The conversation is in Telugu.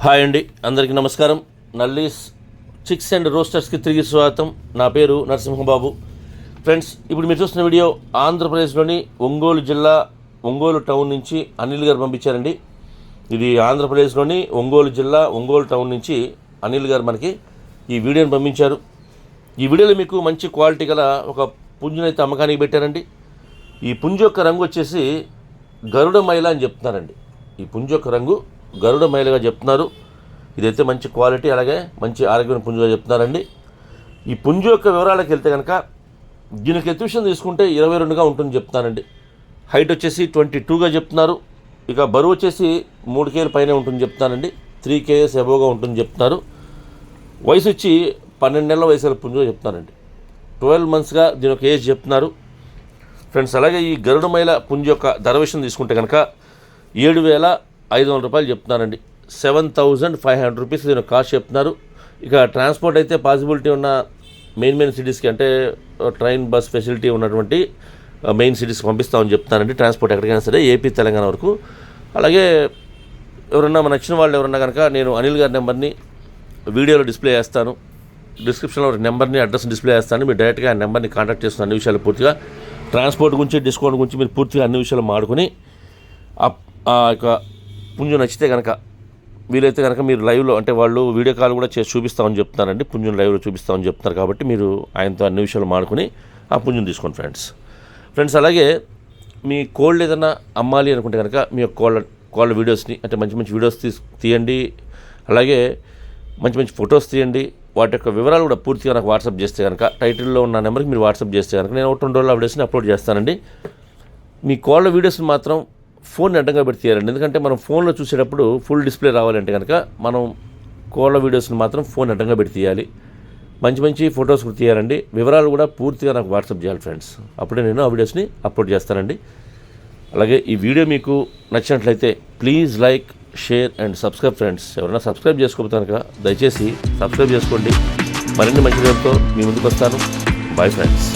హాయ్ అండి, అందరికీ నమస్కారం. నల్లీస్ చిక్స్ అండ్ రోస్టర్స్కి తిరిగి స్వాగతం. నా పేరు నరసింహబాబు. ఫ్రెండ్స్, ఇప్పుడు మీరు చూస్తున్న వీడియో ఆంధ్రప్రదేశ్లోని ఒంగోలు జిల్లా ఒంగోలు టౌన్ నుంచి అనిల్ గారు పంపించారండి. ఇది ఆంధ్రప్రదేశ్లోని ఒంగోలు జిల్లా ఒంగోలు టౌన్ నుంచి అనిల్ గారు మనకి ఈ వీడియోని పంపించారు. ఈ వీడియోలో మీకు మంచి క్వాలిటీ గల ఒక పుంజునైతే అమ్మకానికి పెట్టారండి. ఈ పుంజు యొక్క రంగు వచ్చేసి గరుడ మైల అని చెప్తున్నారండి. ఈ పుంజు యొక్క రంగు గరుడ మైలగా చెప్తున్నారు. ఇదైతే మంచి క్వాలిటీ, అలాగే మంచి ఆరోగ్యమైన పుంజుగా చెప్తున్నారండి. ఈ పుంజు యొక్క వివరాలకు వెళ్తే కనుక దీనికి ఎత్తుషన్ తీసుకుంటే 22గా ఉంటుంది చెప్తున్నారండి. హైట్ వచ్చేసి 22గా చెప్తున్నారు. ఇక బరువు వచ్చేసి 3 kg పైన ఉంటుంది చెప్తున్నారండి. 3 kgs అబోవ్గా ఉంటుంది చెప్తున్నారు. వయసు వచ్చి 12 నెలల వయసుల పుంజుగా చెప్తున్నారండి. 12 monthsగా దీని యొక్క ఏజ్ చెప్తున్నారు. ఫ్రెండ్స్, అలాగే ఈ గరుడ మైల పుంజు యొక్క ధర విషయం తీసుకుంటే కనుక 7,500 రూపాయలు చెప్తున్నారండి. 7,500 రూపీస్ దీని కాస్ట్ చెప్తున్నారు. ఇక ట్రాన్స్పోర్ట్ అయితే పాసిబిలిటీ ఉన్న మెయిన్ సిటీస్కి, అంటే ట్రైన్ బస్ ఫెసిలిటీ ఉన్నటువంటి మెయిన్ సిటీస్కి పంపిస్తామని చెప్తున్నారండి. ట్రాన్స్పోర్ట్ ఎక్కడికైనా సరే, ఏపీ తెలంగాణ వరకు. అలాగే ఎవరన్నా నచ్చిన వాళ్ళు ఎవరన్నా కనుక నేను అనిల్ గారి నెంబర్ని వీడియోలో డిస్ప్లే చేస్తాను, డిస్క్రిప్షన్లో నెంబర్ని అడ్రస్ డిస్ప్లే చేస్తాను. మీరు డైరెక్ట్గా ఆ నెంబర్ని కాంటాక్ట్ చేస్తున్న అన్ని విషయాలు పూర్తిగా, ట్రాన్స్పోర్ట్ గురించి, డిస్కౌంట్ గురించి మీరు పూర్తిగా అన్ని విషయాలు మాడుకొని ఆ యొక్క పుంజు నచ్చితే కనుక వీలైతే కనుక మీరు లైవ్లో, అంటే వాళ్ళు వీడియో కాల్ కూడా చేసి చూపిస్తామని చెప్తున్నారండి. పుంజుని లైవ్లో చూపిస్తామని చెప్తున్నారు. కాబట్టి మీరు ఆయనతో అన్ని విషయాలు మాడుకొని ఆ పుంజుని తీసుకోండి ఫ్రెండ్స్. అలాగే మీ కోళ్ళు ఏదైనా అమ్మాలి అనుకుంటే కనుక మీ యొక్క కోళ్ళ వీడియోస్ని, అంటే మంచి వీడియోస్ తీయండి. అలాగే మంచి ఫొటోస్ తీయండి. వాటి యొక్క వివరాలు కూడా పూర్తిగా నాకు వాట్సాప్ చేస్తే కనుక, టైటిల్లో ఉన్న నెంబర్కి మీరు వాట్సాప్ చేస్తే కనుక నేను 1-2 రోజులు ఆ వీడియోస్ని అప్లోడ్ చేస్తానండి. మీ కోళ్ళ వీడియోస్ని మాత్రం ఫోన్ అడ్డంగా పెట్టి తీయాలండి. ఎందుకంటే మనం ఫోన్లో చూసేటప్పుడు ఫుల్ డిస్ప్లే రావాలంటే కనుక మనం కోళ్ళ వీడియోస్ని మాత్రం ఫోన్ అడ్డంగా పెట్టి తీయాలి. మంచి ఫొటోస్ కూడా తీయాలండి. వివరాలు కూడా పూర్తిగా నాకు వాట్సాప్ చేయాలి ఫ్రెండ్స్. అప్పుడే నేను ఆ వీడియోస్ని అప్లోడ్ చేస్తానండి. అలాగే ఈ వీడియో మీకు నచ్చినట్లయితే please like, share and subscribe friends. ఎవరైనా సబ్స్క్రైబ్ చేసుకోకపోతే కనుక దయచేసి సబ్స్క్రైబ్ చేసుకోండి. మరిన్ని మంచి వీడియోలతో మీ ముందుకు వస్తాను. Bye friends.